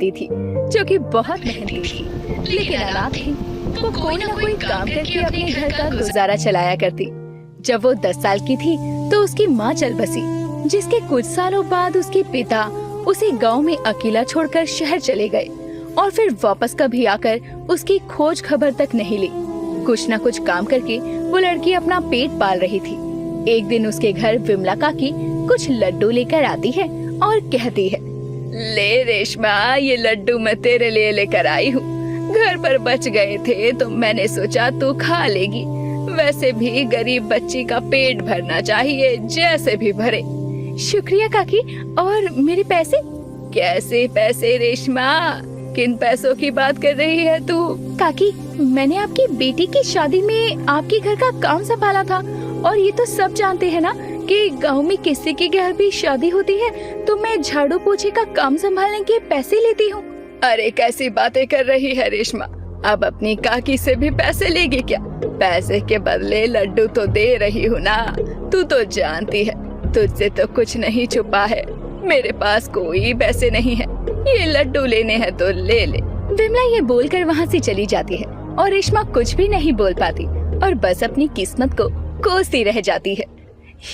बेटी थी जो कि बहुत मेहनती थी, लेकिन अनाथ थी। वो कोई न कोई काम करके अपने घर का गुजारा चलाया करती। जब वो 10 साल की थी तो उसकी माँ चल बसी, जिसके कुछ सालों बाद उसके पिता उसे गांव में अकेला छोड़कर शहर चले गए और फिर वापस कभी आकर उसकी खोज खबर तक नहीं ली। कुछ न कुछ काम करके वो लड़की अपना पेट पाल रही थी। एक दिन उसके घर विमला काकी कुछ लड्डू लेकर आती है और कहती है, ले रेशमा, ये लड्डू मैं तेरे लिए लेकर आई हूँ। घर पर बच गए थे तो मैंने सोचा तू खा लेगी। वैसे भी गरीब बच्ची का पेट भरना चाहिए, जैसे भी भरे। शुक्रिया काकी। और मेरे पैसे? कैसे पैसे रेशमा? किन पैसों की बात कर रही है तू? काकी, मैंने आपकी बेटी की शादी में आपके घर का काम संभाला था और ये तो सब जानते हैं ना कि गांव में किसी के घर भी शादी होती है तो मैं झाड़ू पोछे का काम संभालने के पैसे लेती हूँ। अरे कैसी बातें कर रही है रेशमा, अब अपनी काकी से भी पैसे लेगी क्या? पैसे के बदले लड्डू तो दे रही हूँ ना। तू तो जानती है तुझसे तो कुछ नहीं छुपा है। मेरे पास कोई पैसे नहीं है, ये लड्डू लेने हैं तो ले ले। विमला ये बोलकर वहाँ से चली जाती है और रेशमा कुछ भी नहीं बोल पाती और बस अपनी किस्मत को कोसती रह जाती है।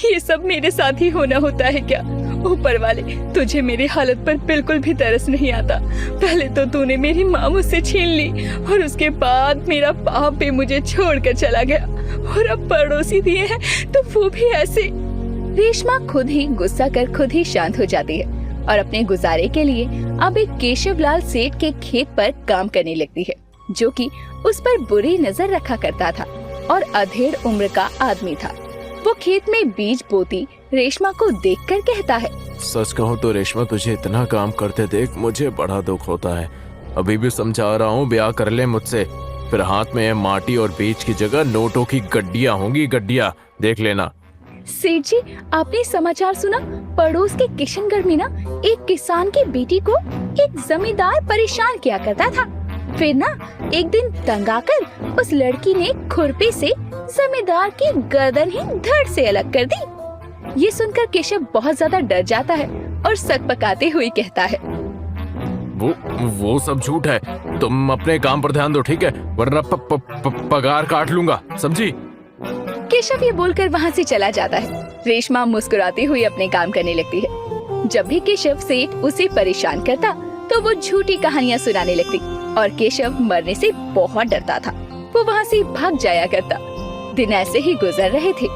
ये सब मेरे साथ ही होना होता है क्या? ऊपर वाले, तुझे मेरी हालत पर बिल्कुल भी तरस नहीं आता। पहले तो तूने मेरी माँ मुझसे छीन ली और उसके बाद मेरा बाप भी मुझे छोड़कर चला गया और अब पड़ोसी दिए हैं तो वो भी ऐसे। रेशमा खुद ही गुस्सा कर खुद ही शांत हो जाती है और अपने गुजारे के लिए अब एक केशवलाल सेठ के खेत पर काम करने लगती है, जो कि उस पर बुरी नजर रखा करता था और अधेड़ उम्र का आदमी था। वो खेत में बीज बोती रेशमा को देखकर कहता है, सच कहूँ तो रेशमा, तुझे इतना काम करते देख मुझे बड़ा दुख होता है। अभी भी समझा रहा हूँ, ब्याह कर ले मुझसे, फिर हाथ में माटी और बीज की जगह नोटों की गड्डियाँ होंगी, गड्डियाँ, देख लेना। सेठ जी, आपने समाचार सुना? पड़ोस के किशनगढ़ में ना एक किसान की बेटी को एक जमींदार परेशान किया करता था। फिर ना एक दिन तंग आकर उस लड़की ने खुरपी से जमींदार की गर्दन ही धड़ से अलग कर दी। ये सुनकर केशव बहुत ज्यादा डर जाता है और सक पकाते हुए कहता है, वो सब झूठ है। तुम अपने काम पर ध्यान दो, ठीक है? वरना पगार काट लूंगा, समझी? केशव ये बोलकर वहाँ से चला जाता है। रेशमा मुस्कुराती हुई अपने काम करने लगती है। जब भी केशव सेठ उसे परेशान करता तो वो झूठी कहानियाँ सुनाने लगती और केशव मरने से बहुत डरता था। वो वहाँ से भाग जाया करता। दिन ऐसे ही गुजर रहे थे।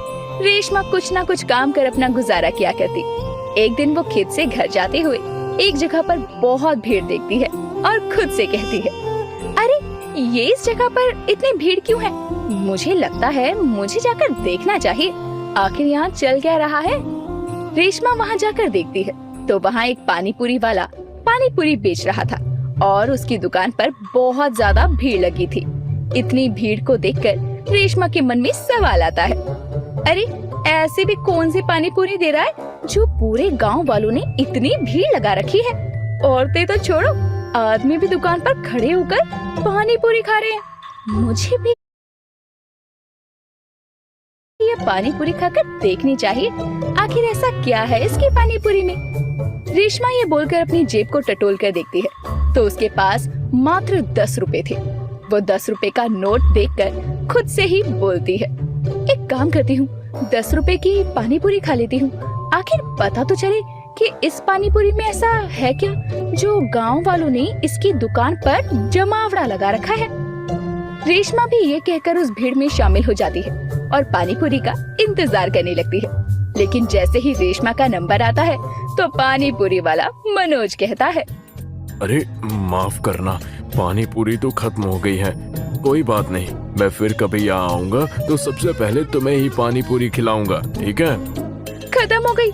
रेशमा कुछ न कुछ काम कर अपना गुजारा किया करती। एक दिन वो खेत से घर जाते हुए एक जगह पर बहुत भीड़ देखती है और खुद से कहती है, अरे ये इस जगह पर इतनी भीड़ क्यों है? मुझे लगता है मुझे जाकर देखना चाहिए, आखिर यहाँ चल क्या रहा है। रेशमा वहाँ जाकर देखती है तो वहाँ एक पानी पूरी वाला पानी पूरी बेच रहा था और उसकी दुकान पर बहुत ज्यादा भीड़ लगी थी। इतनी भीड़ को देखकर रेशमा के मन में सवाल आता है, अरे ऐसे भी कौन सी पानी पूरी दे रहा है जो पूरे गांव वालों ने इतनी भीड़ लगा रखी है? औरतें तो छोड़ो, आदमी भी दुकान पर खड़े होकर पानी पूरी खा रहे हैं। मुझे भी ये पानी पूरी खाकर देखनी चाहिए, आखिर ऐसा क्या है इसकी पानी पूरी में। रेशमा ये बोलकर अपनी जेब को टटोल कर देखती है तो उसके पास मात्र 10 रुपए थे। वो 10 रुपए का नोट देखकर खुद से ही बोलती है, एक काम करती हूँ, 10 रुपए की पानी पूरी खा लेती हूँ, आखिर पता तो चले कि इस पानी पूरी में ऐसा है क्या जो गांव वालों ने इसकी दुकान पर जमावड़ा लगा रखा है। रेशमा भी ये कहकर उस भीड़ में शामिल हो जाती है और पानी पूरी का इंतजार करने लगती है। लेकिन जैसे ही रेशमा का नंबर आता है तो पानी पूरी वाला मनोज कहता है, अरे माफ करना, पानी पूरी तो खत्म हो गई है। कोई बात नहीं, मैं फिर कभी यहाँ आऊंगा तो सबसे पहले तुम्हें ही पानी पूरी खिलाऊंगा, ठीक है? खत्म हो गई?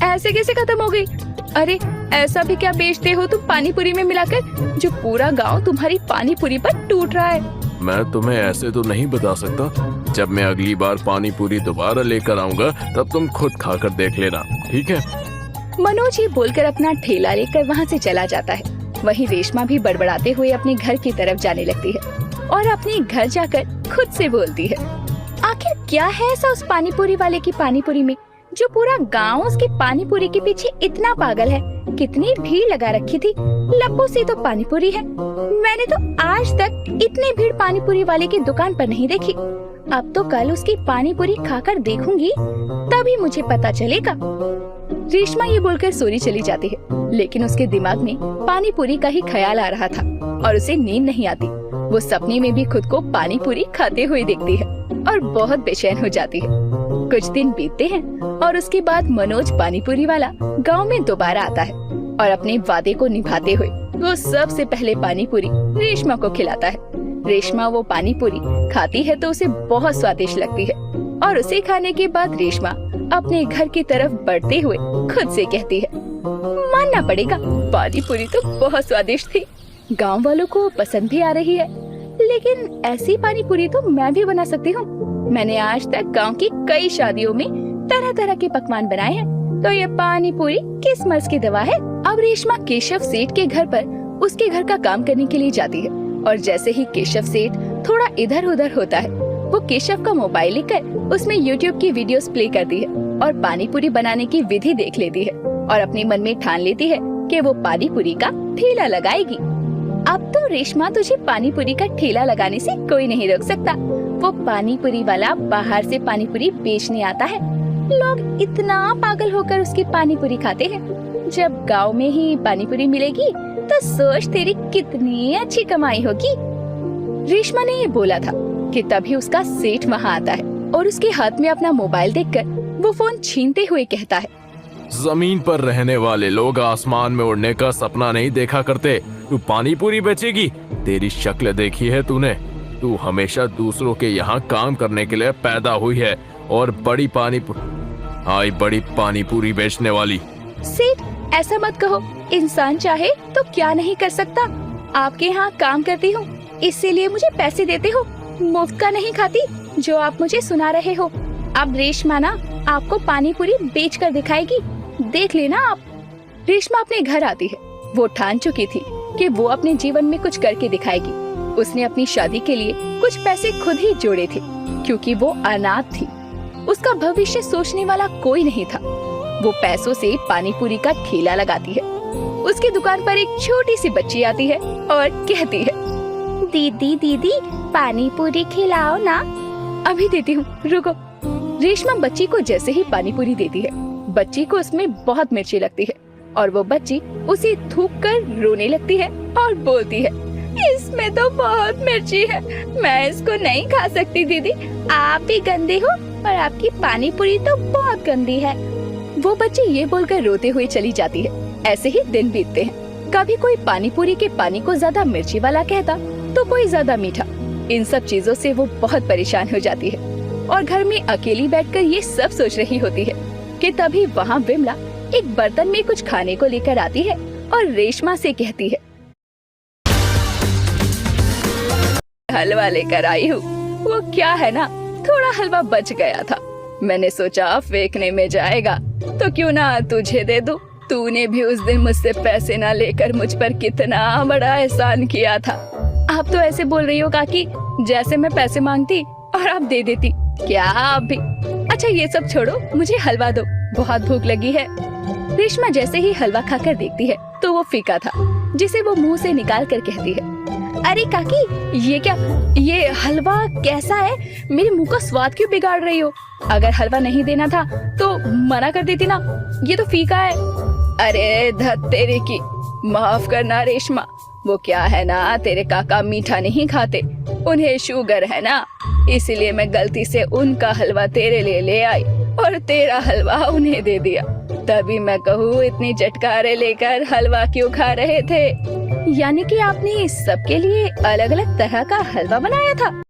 ऐसे कैसे खत्म हो गई? अरे ऐसा भी क्या बेचते हो तुम पानी पूरी में मिलाकर जो पूरा गांव तुम्हारी पानी पूरी पर टूट रहा है? मैं तुम्हें ऐसे तो नहीं बता सकता। जब मैं अगली बार पानी पूरी दोबारा लेकर आऊंगा तब तुम खुद खाकर देख लेना, ठीक है? मनोज ये बोलकर अपना ठेला लेकर वहाँ से चला जाता है। वहीं रेशमा भी बड़बड़ाते हुए अपने घर की तरफ जाने लगती है और अपने घर जाकर खुद से बोलती है, आखिर क्या है ऐसा उस पानी पूरी वाले की पानी पूरी में जो पूरा गांव उसकी पानी पूरी के पीछे इतना पागल है। कितनी भीड़ लगा रखी थी, लप्पू से तो पानी पूरी है। मैंने तो आज तक इतनी भीड़ पानी पूरी वाले की दुकान पर नहीं देखी। अब तो कल उसकी पानी पूरी खाकर देखूंगी, तभी मुझे पता चलेगा। रेशमा ये बोलकर सोरी चली जाती है, लेकिन उसके दिमाग में पानी पूरी का ही ख्याल आ रहा था और उसे नींद नहीं आती। वो सपने में भी खुद को पानी पूरी खाते हुए देखती है और बहुत बेचैन हो जाती है। कुछ दिन बीतते हैं और उसके बाद मनोज पानी पूरी वाला गांव में दोबारा आता है और अपने वादे को निभाते हुए वो सबसे पहले पानी पूरी रेशमा को खिलाता है। रेशमा वो पानी पूरी खाती है तो उसे बहुत स्वादिष्ट लगती है और उसे खाने के बाद रेशमा अपने घर की तरफ बढ़ते हुए खुद से कहती है, मानना पड़ेगा पानी पूरी तो बहुत स्वादिष्ट थी। गांव वालों को पसंद भी आ रही है, लेकिन ऐसी पानी पूरी तो मैं भी बना सकती हूँ। मैंने आज तक गांव की कई शादियों में तरह तरह के पकवान बनाए हैं, तो ये पानी पूरी किस मर्ज की दवा है। अब रेशमा केशव सेठ के घर पर उसके घर का काम करने के लिए जाती है और जैसे ही केशव सेठ थोड़ा इधर उधर होता है, वो केशव का मोबाइल लेकर उसमें YouTube की वीडियोस प्ले करती है और पानी पूरी बनाने की विधि देख लेती है और अपने मन में ठान लेती है कि वो पानी पूरी का ठेला लगाएगी। अब तो रेशमा तुझे पानी पूरी का ठेला लगाने से कोई नहीं रोक सकता। वो पानी पूरी वाला बाहर से पानी पूरी बेचने आता है। लोग इतना पागल होकर उसकी पानी पूरी खाते हैं। जब गांव में ही पानी पूरी मिलेगी तो सोच तेरी कितनी अच्छी कमाई होगी। रेशमा ने ये बोला था कि तभी उसका सेठ वहाँ आता है और उसके हाथ में अपना मोबाइल देखकर वो फोन छीनते हुए कहता है, जमीन पर रहने वाले लोग आसमान में उड़ने का सपना नहीं देखा करते। तू पानी पूरी बेचेगी? तेरी शक्ल देखी है तूने? तू हमेशा दूसरों के यहाँ काम करने के लिए पैदा हुई है और बड़ी पानी पूरी बेचने वाली। सेठ ऐसा मत कहो, इंसान चाहे तो क्या नहीं कर सकता। आपके यहाँ काम करती हूँ, इसीलिए मुझे पैसे देते हो, मुफ्त का नहीं खाती जो आप मुझे सुना रहे हो। अब रेशमा ना आपको पानी पूरी बेच कर दिखाएगी, देख लेना आप। रेशमा अपने घर आती है। वो ठान चुकी थी कि वो अपने जीवन में कुछ करके दिखाएगी। उसने अपनी शादी के लिए कुछ पैसे खुद ही जोड़े थे, क्योंकि वो अनाथ थी। उसका भविष्य सोचने वाला कोई नहीं था। वो पैसों से पानी पूरी का ठेला लगाती है। उसकी दुकान पर एक छोटी सी बच्ची आती है और कहती है, दीदी दीदी पानी पूरी खिलाओ ना। अभी देती हूँ, रुको। रेशमा बच्ची को जैसे ही पानी पूरी देती है, बच्ची को उसमें बहुत मिर्ची लगती है और वो बच्ची उसे थूक कर रोने लगती है और बोलती है, इसमें तो बहुत मिर्ची है, मैं इसको नहीं खा सकती दीदी। आप भी गंदे हो और आपकी पानी पूरी तो बहुत गंदी है। वो बच्ची ये बोलकर रोते हुए चली जाती है। ऐसे ही दिन बीतते हैं। कभी कोई पानी पूरी के पानी को ज्यादा मिर्ची वाला कहता तो कोई ज्यादा मीठा। इन सब चीजों से वो बहुत परेशान हो जाती है और घर में अकेली बैठकर ये सब सोच रही होती है कि तभी वहाँ विमला एक बर्तन में कुछ खाने को लेकर आती है और रेशमा से कहती है, हलवा लेकर आई हूँ। वो क्या है ना, थोड़ा हलवा बच गया था, मैंने सोचा फेंकने में जाएगा तो क्यों ना तुझे दे दूं। तूने भी उस दिन मुझसे पैसे ना लेकर मुझ पर कितना बड़ा एहसान किया था। आप तो ऐसे बोल रही हो काकी जैसे मैं पैसे मांगती और आप दे देती। क्या आप भी? अच्छा ये सब छोड़ो, मुझे हलवा दो, बहुत भूख लगी है। रेशमा जैसे ही हलवा खाकर देखती है तो वो फीका था, जिसे वो मुंह से निकाल कर कहती है, अरे काकी ये क्या, ये हलवा कैसा है? मेरे मुंह का स्वाद क्यों बिगाड़ रही हो? अगर हलवा नहीं देना था तो मना कर देती ना, ये तो फीका है। अरे धत तेरे की, माफ करना रेशमा, वो क्या है ना, तेरे काका मीठा नहीं खाते, उन्हें शुगर है ना, इसलिए मैं गलती से उनका हलवा तेरे लिए ले आई और तेरा हलवा उन्हें दे दिया। तभी मैं कहूँ इतनी चटकारे लेकर हलवा क्यों खा रहे थे? यानी कि आपने सबके लिए अलग अलग तरह का हलवा बनाया था?